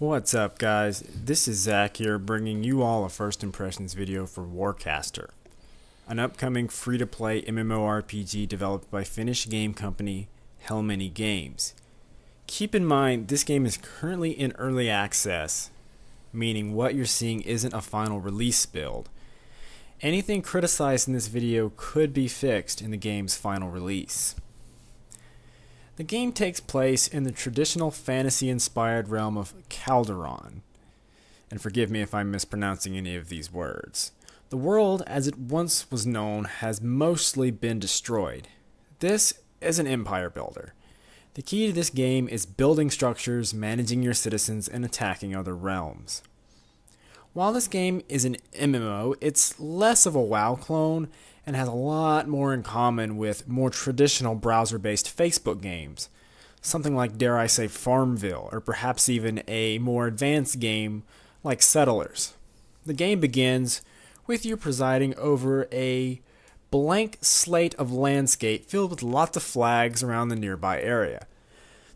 What's up, guys? This is Zach here, bringing you all a first impressions video for WarCaster, an upcoming free-to-play MMORPG developed by Finnish game company Helmeni Games. Keep in mind, this game is currently in early access, meaning what you're seeing isn't a final release build. Anything criticized in this video could be fixed in the game's final release. The game takes place in the traditional fantasy-inspired realm of Kalderon. And forgive me if I'm mispronouncing any of these words. The world, as it once was known, has mostly been destroyed. This is an empire builder. The key to this game is building structures, managing your citizens, and attacking other realms. While this game is an MMO, it's less of a WoW clone and has a lot more in common with more traditional browser-based Facebook games. Something like, dare I say, Farmville, or perhaps even a more advanced game like Settlers. The game begins with you presiding over a blank slate of landscape filled with lots of flags around the nearby area.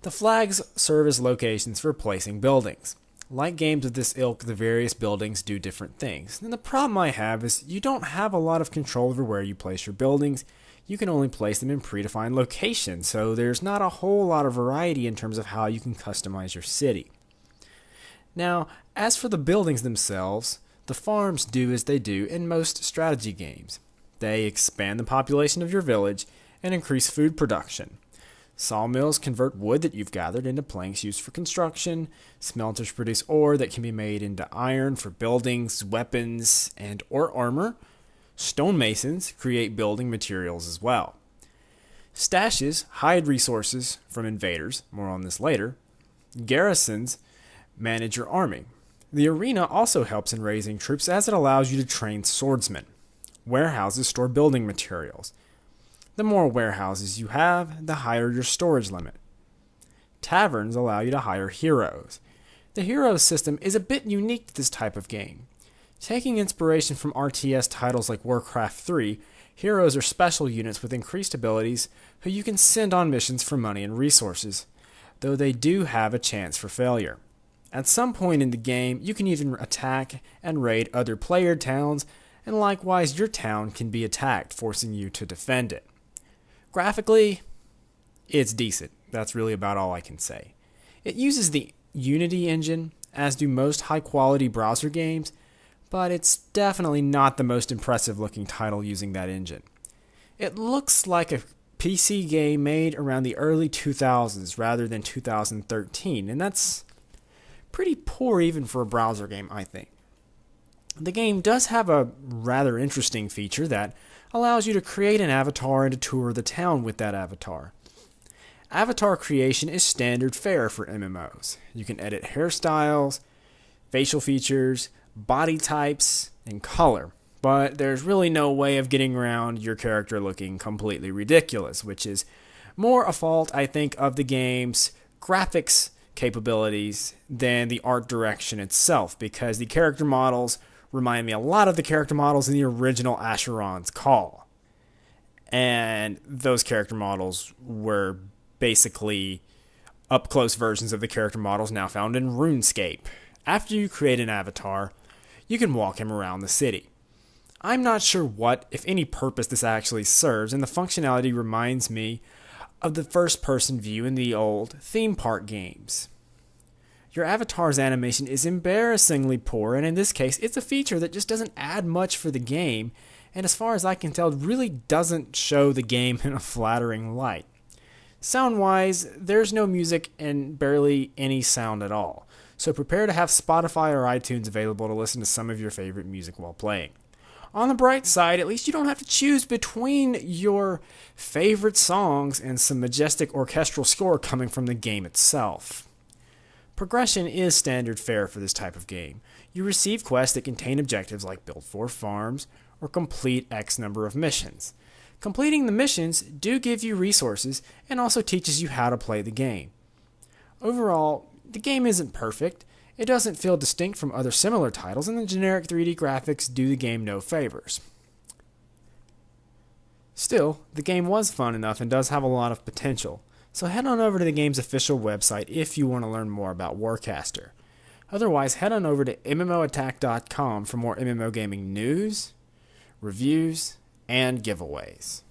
The flags serve as locations for placing buildings. Like games of this ilk, the various buildings do different things. And the problem I have is you don't have a lot of control over where you place your buildings. You can only place them in predefined locations, so there's not a whole lot of variety in terms of how you can customize your city. Now, as for the buildings themselves, the farms do as they do in most strategy games. They expand the population of your village and increase food production. Sawmills convert wood that you've gathered into planks used for construction. Smelters produce ore that can be made into iron for buildings, weapons, and/or armor. Stonemasons create building materials as well. Stashes hide resources from invaders, more on this later. Garrisons manage your army. The arena also helps in raising troops as it allows you to train swordsmen. Warehouses store building materials. The more warehouses you have, the higher your storage limit. Taverns allow you to hire heroes. The heroes system is a bit unique to this type of game. Taking inspiration from RTS titles like Warcraft 3, heroes are special units with increased abilities who you can send on missions for money and resources, though they do have a chance for failure. At some point in the game, you can even attack and raid other player towns, and likewise your town can be attacked, forcing you to defend it. Graphically, it's decent. That's really about all I can say. It uses the Unity engine, as do most high-quality browser games, but it's definitely not the most impressive looking title using that engine. It looks like a PC game made around the early 2000s rather than 2013, and that's pretty poor even for a browser game, I think. The game does have a rather interesting feature that allows you to create an avatar and to tour the town with that avatar. Avatar creation is standard fare for MMOs. You can edit hairstyles, facial features, body types, and color, but there's really no way of getting around your character looking completely ridiculous, which is more a fault, I think, of the game's graphics capabilities than the art direction itself, because the character models remind me a lot of the character models in the original Asheron's Call. And those character models were basically up-close versions of the character models now found in RuneScape. After you create an avatar, you can walk him around the city. I'm not sure what, if any, purpose this actually serves, and the functionality reminds me of the first-person view in the old theme park games. Your avatar's animation is embarrassingly poor, and in this case, it's a feature that just doesn't add much for the game, and as far as I can tell, really doesn't show the game in a flattering light. Sound-wise, there's no music and barely any sound at all, so prepare to have Spotify or iTunes available to listen to some of your favorite music while playing. On the bright side, at least you don't have to choose between your favorite songs and some majestic orchestral score coming from the game itself. Progression is standard fare for this type of game. You receive quests that contain objectives like build 4 farms or complete X number of missions. Completing the missions do give you resources and also teaches you how to play the game. Overall, the game isn't perfect. It doesn't feel distinct from other similar titles, and the generic 3D graphics do the game no favors. Still, the game was fun enough and does have a lot of potential, so head on over to the game's official website if you want to learn more about WarCaster. Otherwise, head on over to MMOattack.com for more MMO gaming news, reviews, and giveaways.